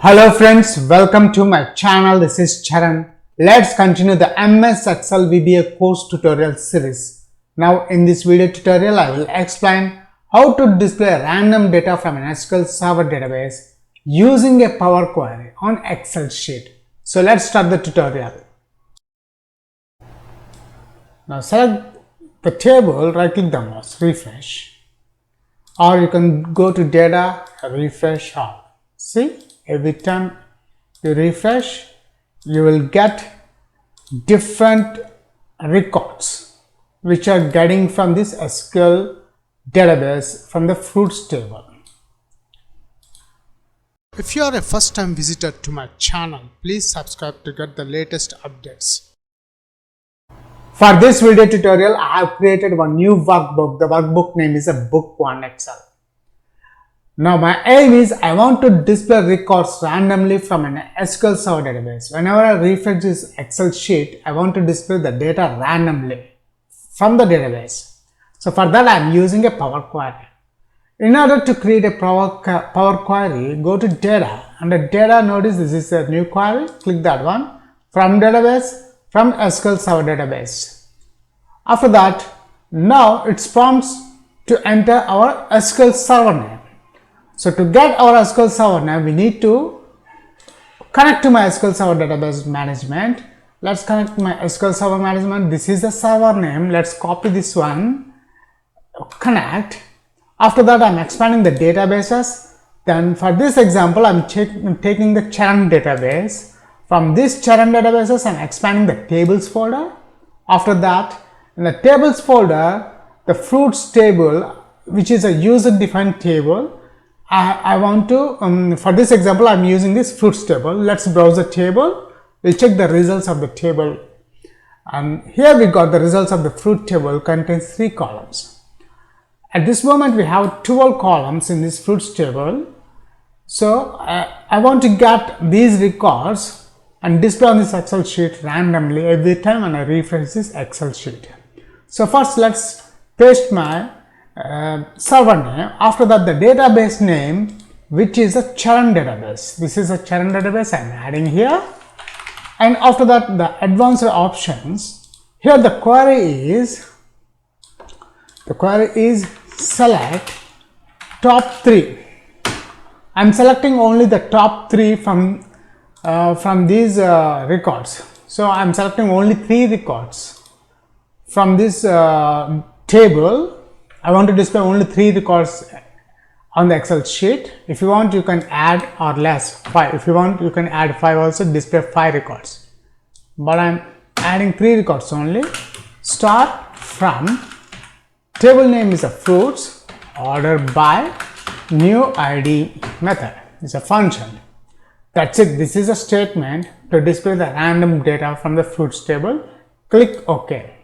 Hello friends, welcome to my channel. This is Charan. Let's continue the MS Excel VBA course tutorial series. Now in this video tutorial, I will explain how to display random data from an SQL Server database using a Power Query on Excel sheet. So let's start the tutorial. Now select the table, right click the mouse, refresh, or you can go to data, refresh all. See? Every time you refresh, you will get different records which are getting from this SQL database from the fruits table. If you are a first time visitor to my channel, please subscribe to get the latest updates. For this video tutorial, I have created one new workbook. The workbook name is a Book 1 Excel. Now my aim is I want to display records randomly from an SQL Server database. Whenever I refresh this Excel sheet, I want to display the data randomly from the database. So for that I am using a Power Query. In order to create a Power Query, go to data. Under data, notice this is a new query. Click that one. From database, from SQL Server database. After that, now it prompts to enter our SQL Server name. So to get our SQL Server name, we need to connect to my SQL Server database management. Let's connect to my SQL Server management. This is the server name. Let's copy this one, connect. After that, I'm expanding the databases. Then for this example, I'm taking the Charan database. From this Charan databases, I'm expanding the tables folder. After that, in the tables folder, the fruits table, which is a user defined table, I want to, for this example, I'm using this fruits table. Let's browse the table. We'll check the results of the table. And here we got the results of the fruit table contains 3 columns. At this moment, we have 12 columns in this fruits table. So I want to get these records and display on this Excel sheet randomly every time when I refresh this Excel sheet. So first, let's paste my server name. After that, the database name, which is a Charan database. This is a Charan database I'm adding here. And after that, the advanced options. Here the query is select top 3. I'm selecting only the top 3 from these records. So I'm selecting only 3 records from this table. I want to display only 3 records on the Excel sheet. If you want, you can add or less 5. If you want, you can add 5 also, display 5 records. But I'm adding 3 records only. Start from, table name is a fruits, order by, new ID method. It's a function. That's it. This is a statement to display the random data from the fruits table. Click OK.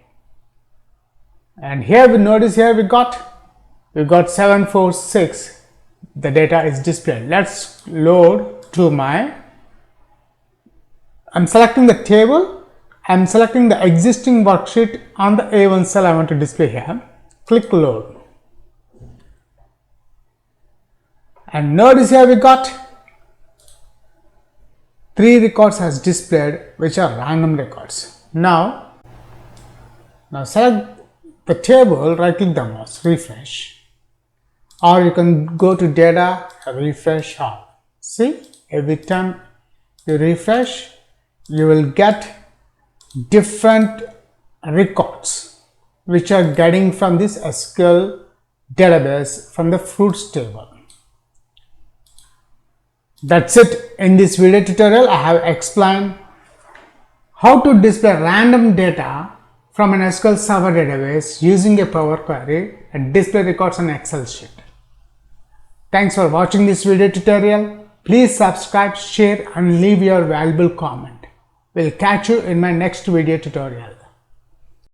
And here we notice here we got 746. The data is displayed. Let's load to my, I'm selecting the table. I'm selecting the existing worksheet on the A1 cell I want to display here. Click load. And notice here we got 3 records as displayed, which are random records. Now select the table, right click the mouse, refresh, or you can go to data, refresh all. See, every time you refresh, you will get different records which are getting from this SQL database from the fruits table. That's it. In this video tutorial, I have explained how to display random data from an SQL Server database using a Power Query and display records on Excel sheet. Thanks for watching this video tutorial. Please subscribe, share and leave your valuable comment. We'll catch you in my next video tutorial.